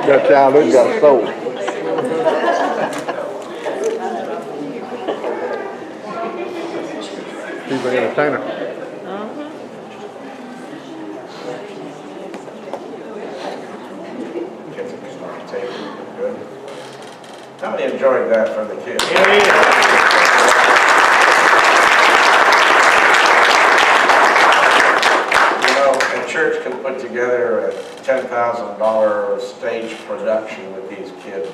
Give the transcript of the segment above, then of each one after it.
That child has got soul. He's an entertainer. Good. How many enjoyed that for the kids? You know, a church can put together a $10,000 stage production with these kids.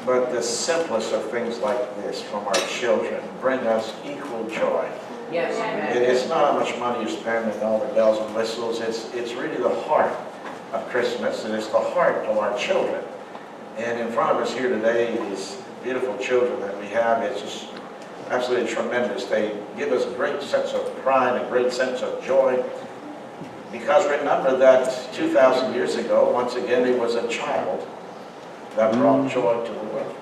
But the simplest of things like this from our children bring us equal joy. Yes. It's not how much money you spend and all the bells and whistles. It's really the heart of Christmas, and it's the heart of our children. And in front of us here today, these beautiful children that we have, it's just absolutely tremendous. They give us a great sense of pride, a great sense of joy. Because remember that 2,000 years ago, once again, there was a child that brought joy to the world.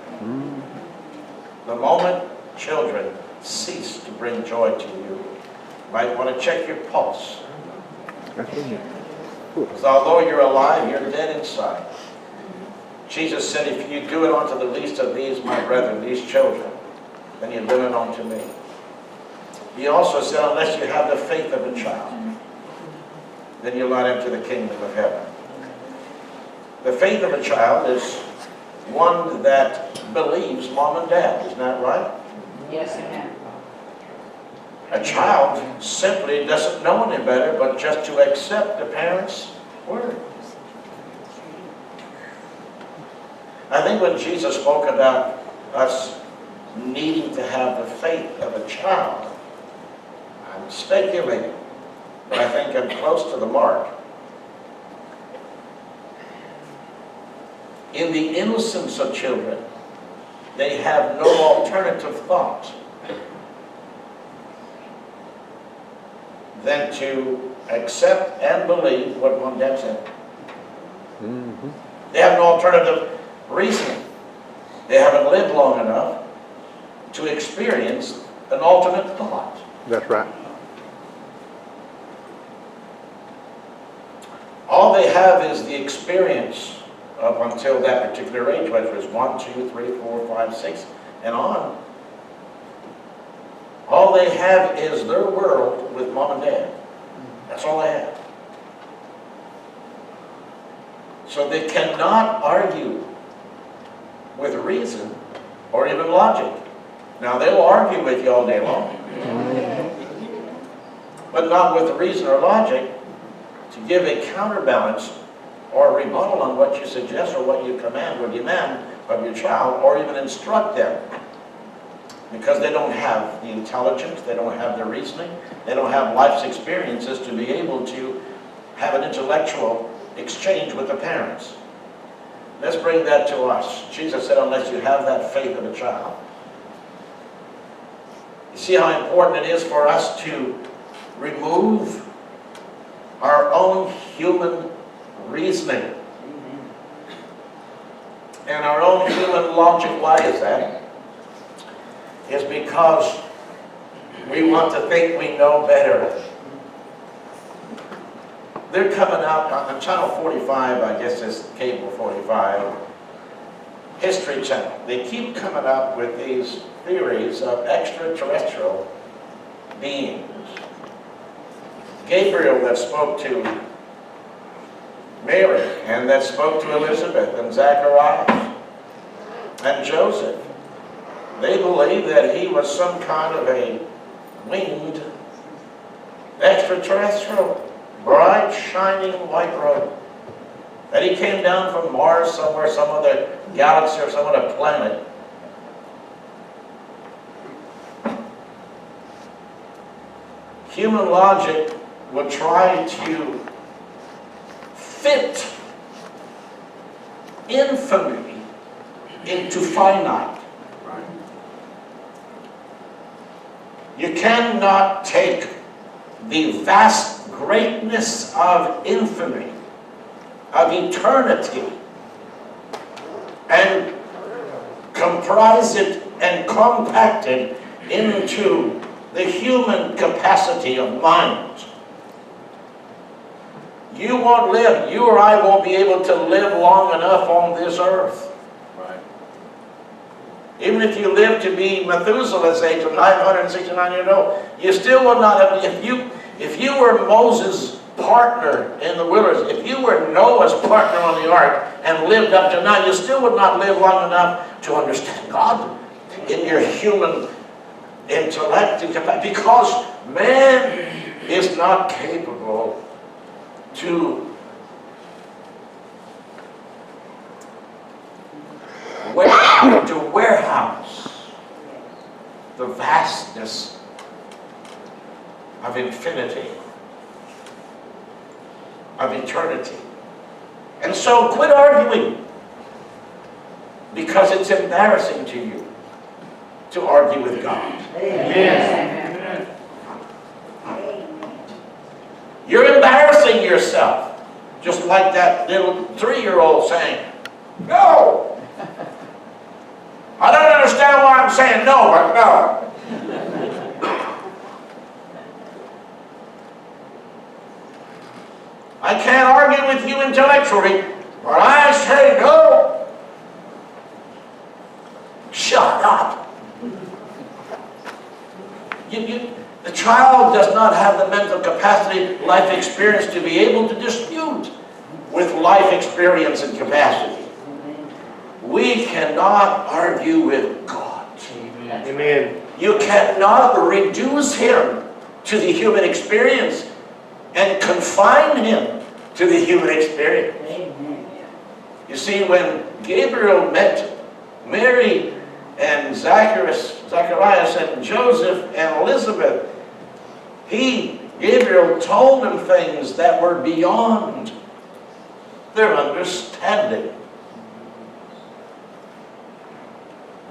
The moment children cease to bring joy to you, you might want to check your pulse. Because although you're alive, you're dead inside. Jesus said, if you do it unto the least of these, my brethren, these children, then you're doing it unto me. He also said, unless you have the faith of a child, then you'll not enter the kingdom of heaven. The faith of a child is one that believes mom and dad. Isn't that right? Yes, amen. A child simply doesn't know any better but just to accept the parents' word. I think when Jesus spoke about us needing to have the faith of a child, I'm speculating, but I think I'm close to the mark. In the innocence of children, they have no alternative thought than to accept and believe what one dad said. They have no alternative reasoning. They haven't lived long enough to experience an alternate thought. That's right. All they have is the experience up until that particular age, whether it was 1, 2, 3, 4, 5, 6, and on. All they have is their world with mom and dad. That's all they have. So they cannot argue with reason or even logic. Now they'll argue with you all day long, but not with reason or logic to give a counterbalance or a rebuttal on what you suggest or what you command or demand of your child, or even instruct them. Because they don't have the intelligence, they don't have the reasoning, they don't have life's experiences to be able to have an intellectual exchange with the parents. Let's bring that to us. Jesus said, unless you have that faith of a child. You see how important it is for us to remove our own human reasoning and our own human logic. Why is that? It's because we want to think we know better. They're coming out on Channel 45, I guess it's Cable 45, History Channel. They keep coming up with these theories of extraterrestrial beings. Gabriel that spoke to Mary, and that spoke to Elizabeth and Zacharias and Joseph. They believe that he was some kind of a winged extraterrestrial, bright, shining white robe. That he came down from Mars somewhere, some other galaxy or some other planet. Human logic will try to fit infamy into finite. You cannot take the vast greatness of infamy, of eternity, and comprise it and compact it into the human capacity of mind. You won't live, you or I won't be able to live long enough on this earth Even if you live to be Methuselah's age of 969 years old, you still will not have, if you were Moses' partner in the wilderness, if you were Noah's partner on the ark and lived up to now, you still would not live long enough to understand God in your human intellect and capacity, because man is not capable to warehouse the vastness of infinity, of eternity. And so quit arguing, because it's embarrassing to you to argue with God. Amen. You're embarrassing yourself, just like that little 3-year-old saying, "No." I don't understand why I'm saying no, but no. I can't argue with you intellectually, but I say no. Shut up. The child does not have the mental capacity, life experience to be able to dispute with life experience and capacity. We cannot argue with God. Amen. You cannot reduce Him to the human experience and confine Him to the human experience. You see, when Gabriel met Mary and Zacharias and Joseph and Elizabeth, Gabriel told them things that were beyond their understanding.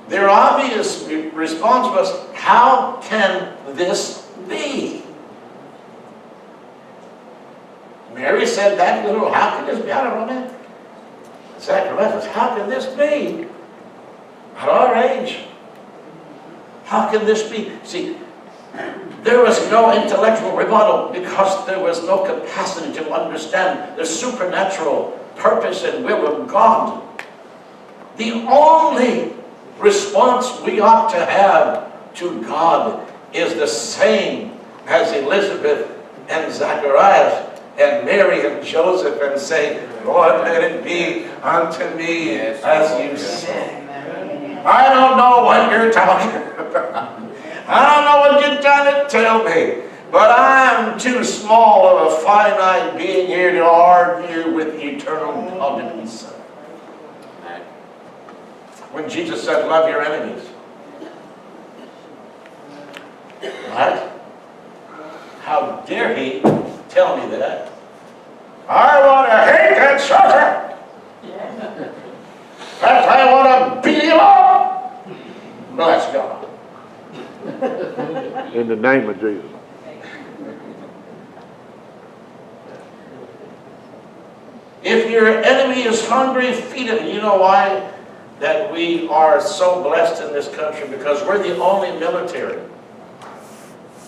Their obvious response was, "How can this be?" Mary said that little, "How can this be?" I don't know that. Zacharias, "How can this be? At our age, how can this be?" See, there was no intellectual rebuttal because there was no capacity to understand the supernatural purpose and will of God. The only response we ought to have to God is the same as Elizabeth and Zacharias and Mary and Joseph, and say, "Lord, let it be unto me as you say." I don't know what you're talking about. I don't know what you're trying to tell me, but I'm too small of a finite being here to argue with the eternal God Himself. When Jesus said, "Love your enemies," right? How dare He tell me that? I want to hate that sucker. That I want to beat him up. Bless God. In the name of Jesus. If your enemy is hungry, feed him. You know why that we are so blessed in this country? Because we're the only military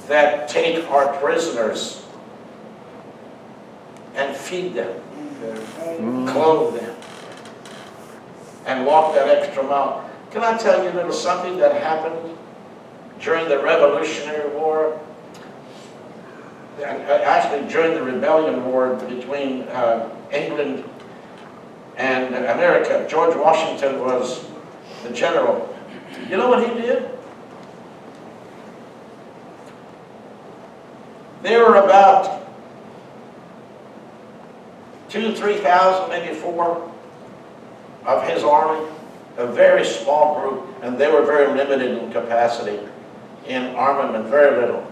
that take our prisoners and feed them, clothe them, and walk that extra mile. Can I tell you a little something that happened during the Revolutionary War? Actually, during the Rebellion War between England and America. George Washington was the general. You know what he did? There were about 2,000 to 3,000, maybe 4, of his army, a very small group, and they were very limited in capacity, in armament, very little.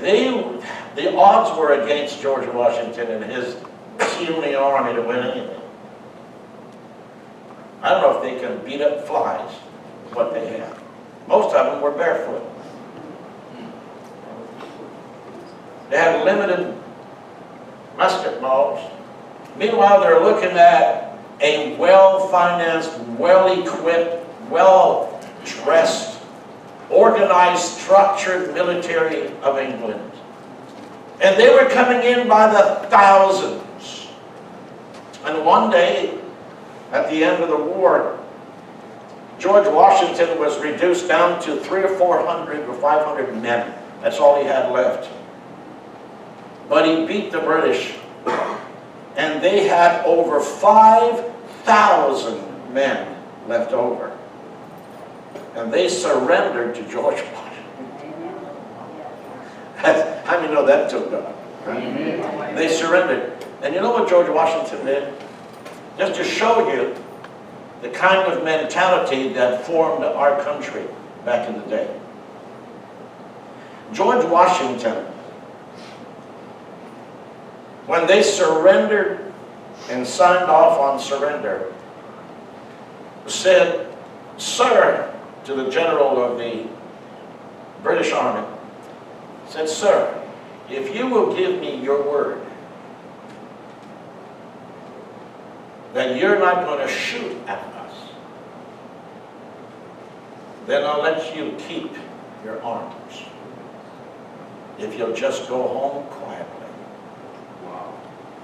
The odds were against George Washington and his puny army to win anything. I don't know if they can beat up flies, what they had. Most of them were barefoot. They had limited musket balls. Meanwhile, they're looking at a well-financed, well-equipped, well-dressed, organized, structured military of England. And they were coming in by the thousands. And one day, at the end of the war, George Washington was reduced down to 300 or 400 or 500 men. That's all he had left. But he beat the British, and they had over 5,000 men left over. And they surrendered to George Washington. How many know that took God? Right? They surrendered. And you know what George Washington did? Just to show you the kind of mentality that formed our country back in the day. George Washington, when they surrendered and signed off on surrender, said, "Sir," to the general of the British Army, said, "Sir, if you will give me your word that you're not going to shoot at us, then I'll let you keep your arms. If you'll just go home quietly,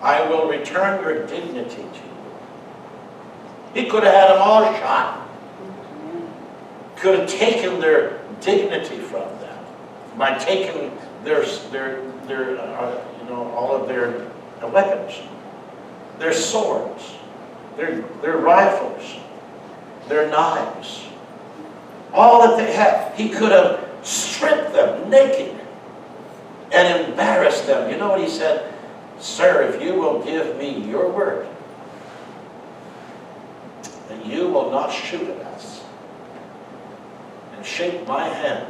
I will return your dignity to you." He could have had them all shot. Could have taken their dignity from them by taking their all of their weapons, their swords, their rifles, their knives, all that they had. He could have stripped them naked and embarrassed them. You know what he said? "Sir, if you will give me your word that you will not shoot at us and shake my hand,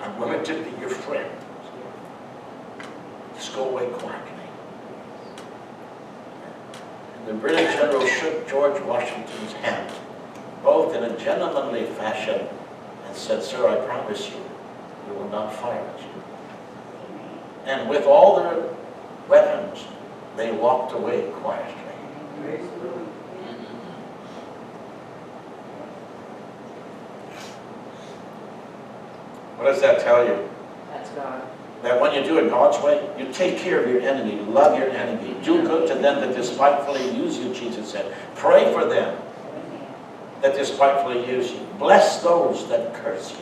I'm willing to be your friend. Just go away quietly." And the British general shook George Washington's hand, both in a gentlemanly fashion, and said, "Sir, I promise you, we will not fire at you." And with all their weapons, they walked away quietly. What does that tell you? That's God. That when you do it God's way, you take care of your enemy, love your enemy, do good to them that despitefully use you, Jesus said. Pray for them that despitefully use you. Bless those that curse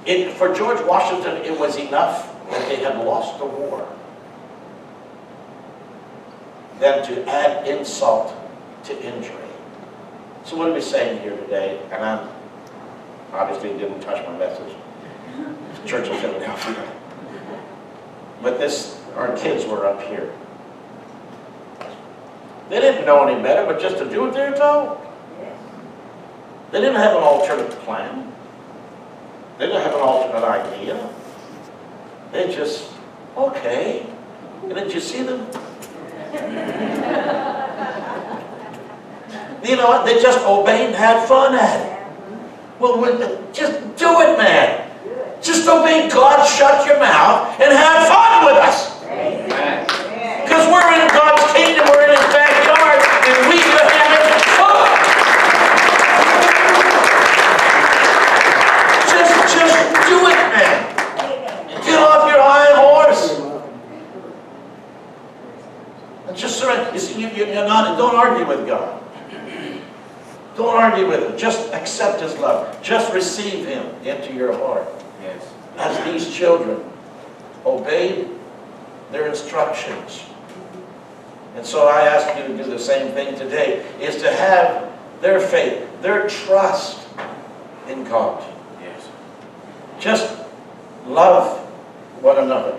you. For George Washington, it was enough that they had lost the war than to add insult to injury. So what are we saying here today? And I obviously didn't touch my message. Church of Philadelphia. But our kids were up here. They didn't know any better, but just to do what they were told. They didn't have an alternate plan. They didn't have an alternate idea. They just, okay. And did you see them? You know what? They just obeyed and had fun at it. Well, just do it, man. Just obey God, shut your mouth, and have fun with us. Because we're in God's kingdom, we're in His backyard, and we can have fun. Just do it, man. Get off your high horse. And just surrender. You see, don't argue with God. Don't argue with Him. Just accept His love. Just receive Him into your heart. Yes. As these children obeyed their instructions. And so I ask you to do the same thing today, is to have their faith, their trust in God. Yes. Just love one another.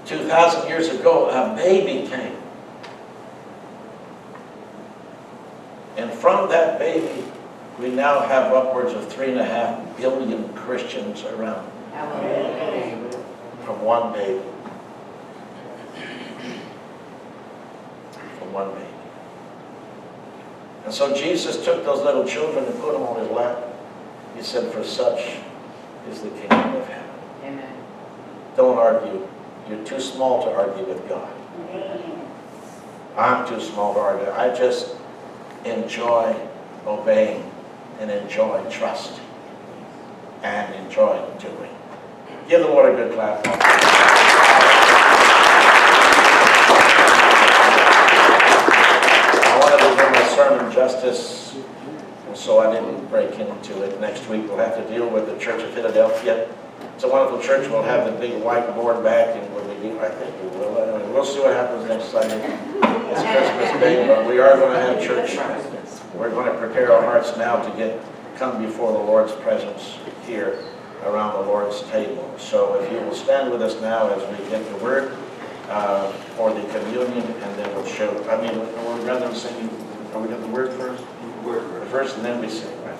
2,000 years ago, a baby came. And from that baby, we now have upwards of 3.5 billion Christians around. From one baby. From one baby. And so Jesus took those little children and put them on His lap. He said, "For such is the kingdom of heaven." Amen. Don't argue. You're too small to argue with God. I'm too small to argue. I just enjoy obeying and enjoy trusting and enjoy doing. Give the Lord a good clap. I wanted to bring my sermon just justice, and so I didn't break into it. Next week, we'll have to deal with the Church of Philadelphia. It's a wonderful church. We'll have the big white board back, and we'll be, I think we will. We'll see what happens next Sunday. It's Christmas Day, but we are going to have church. We're going to prepare our hearts now to come before the Lord's presence here around the Lord's table. So if you will stand with us now as we get the word for the communion, and then we'll show, we'd rather sing, are we got the word first? Word first, and then we sing, right?